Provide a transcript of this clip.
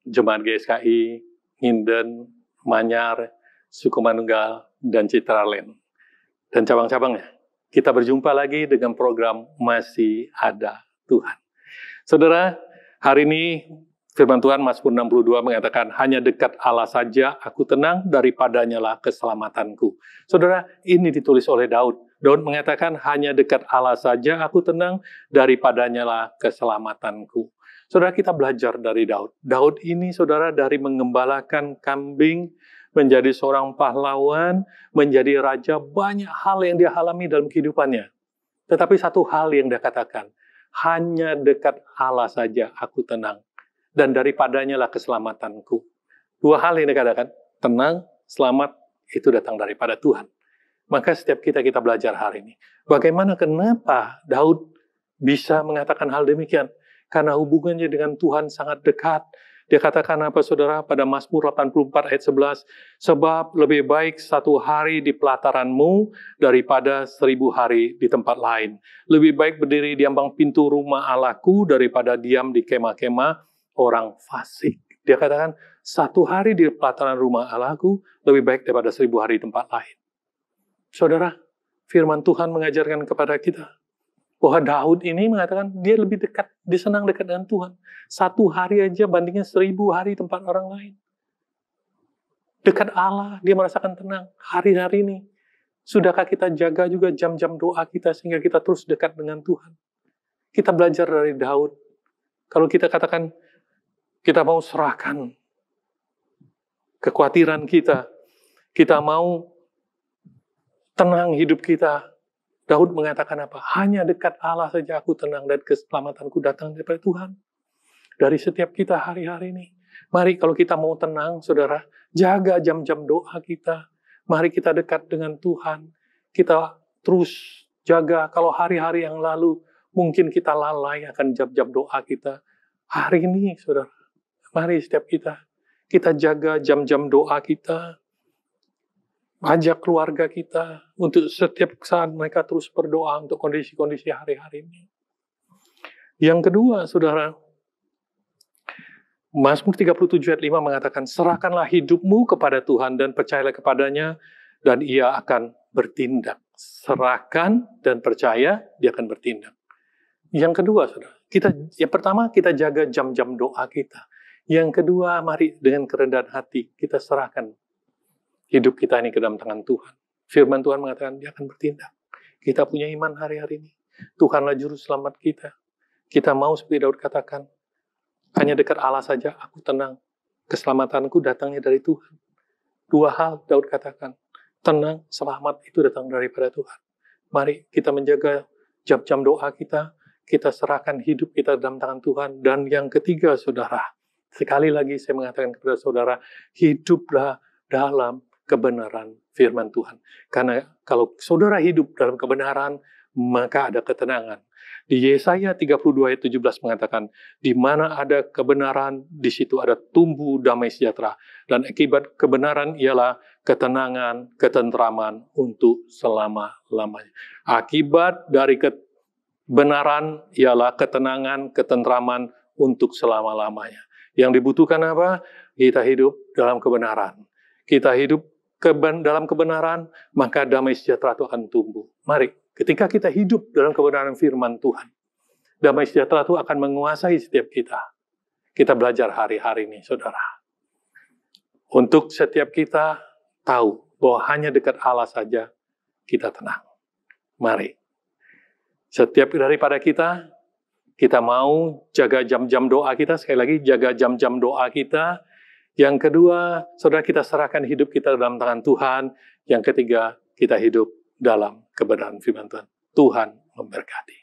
Jemaat GSKI, Nginden, Manyar, Suku Manunggal, dan Citraland. Dan cabang-cabangnya. Kita berjumpa lagi dengan program Masih Ada Tuhan. Saudara, hari ini firman Tuhan Mazmur 62 mengatakan, hanya dekat Allah saja aku tenang, daripadanya lah keselamatanku. Saudara, ini ditulis oleh Daud. Daud mengatakan, hanya dekat Allah saja aku tenang, daripadanya lah keselamatanku. Saudara, kita belajar dari Daud. Daud ini, saudara, dari mengembalakan kambing, menjadi seorang pahlawan, menjadi raja, banyak hal yang dia alami dalam kehidupannya. Tetapi satu hal yang dia katakan, hanya dekat Allah saja aku tenang, dan daripadanya lah keselamatanku. Dua hal yang dia katakan, tenang, selamat, itu datang daripada Tuhan. Maka setiap kita belajar hari ini. Bagaimana, kenapa Daud bisa mengatakan hal demikian? Karena hubungannya dengan Tuhan sangat dekat. Dia katakan apa saudara pada Mazmur 84 ayat 11, sebab lebih baik 1 hari di pelataranmu daripada 1000 hari di tempat lain. Lebih baik berdiri di ambang pintu rumah Allahku daripada diam di kemah-kemah orang fasik. Dia katakan 1 hari di pelataran rumah Allahku lebih baik daripada 1000 hari di tempat lain. Saudara, firman Tuhan mengajarkan kepada kita bahwa Daud ini mengatakan dia lebih dekat, dia senang dekat dengan Tuhan. 1 hari aja bandingnya 1000 hari tempat orang lain. Dekat Allah, dia merasakan tenang. Hari-hari ini, sudahkah kita jaga juga jam-jam doa kita sehingga kita terus dekat dengan Tuhan? Kita belajar dari Daud. Kalau kita katakan, kita mau serahkan kekhawatiran kita mau tenang hidup kita, Daud mengatakan apa? Hanya dekat Allah saja aku tenang dan keselamatanku datang daripada Tuhan. Dari setiap kita hari-hari ini. Mari kalau kita mau tenang, saudara, jaga jam-jam doa kita. Mari kita dekat dengan Tuhan. Kita terus jaga kalau hari-hari yang lalu mungkin kita lalai akan jam-jam doa kita. Hari ini, saudara, mari setiap kita jaga jam-jam doa kita. Ajak keluarga kita untuk setiap saat mereka terus berdoa untuk kondisi-kondisi hari-hari ini. Yang kedua, saudara, Mazmur 37 ayat 5 mengatakan, serahkanlah hidupmu kepada Tuhan dan percayalah kepadanya dan ia akan bertindak. Serahkan dan percaya, dia akan bertindak. Yang kedua, saudara, yang pertama kita jaga jam-jam doa kita. Yang kedua, mari dengan kerendahan hati kita serahkan hidup kita ini ke dalam tangan Tuhan. Firman Tuhan mengatakan dia akan bertindak. Kita punya iman hari-hari ini. Tuhanlah juru selamat kita. Kita mau seperti Daud katakan, hanya dekat Allah saja aku tenang. Keselamatanku datangnya dari Tuhan. 2 hal Daud katakan, tenang, selamat itu datang daripada Tuhan. Mari kita menjaga jam-jam doa kita serahkan hidup kita dalam tangan Tuhan. Dan yang ketiga, saudara, sekali lagi saya mengatakan kepada saudara, hiduplah dalam kebenaran firman Tuhan. Karena kalau saudara hidup dalam kebenaran, maka ada ketenangan. Di Yesaya 32 ayat 17 mengatakan, di mana ada kebenaran, di situ ada tumbuh damai sejahtera. Dan akibat kebenaran ialah ketenangan, ketentraman untuk selama-lamanya. Akibat dari kebenaran ialah ketenangan, ketentraman untuk selama-lamanya. Yang dibutuhkan apa? Kita hidup dalam kebenaran. Kita hidup dalam kebenaran, maka damai sejahtera itu akan tumbuh. Mari, ketika kita hidup dalam kebenaran firman Tuhan, damai sejahtera itu akan menguasai setiap kita. Kita belajar hari-hari ini, saudara. Untuk setiap kita tahu bahwa hanya dekat Allah saja kita tenang. Mari, setiap daripada kita mau jaga jam-jam doa kita. Sekali lagi, jaga jam-jam doa kita. Yang kedua, saudara, kita serahkan hidup kita dalam tangan Tuhan. Yang ketiga, kita hidup dalam kebenaran firman Tuhan. Tuhan memberkati.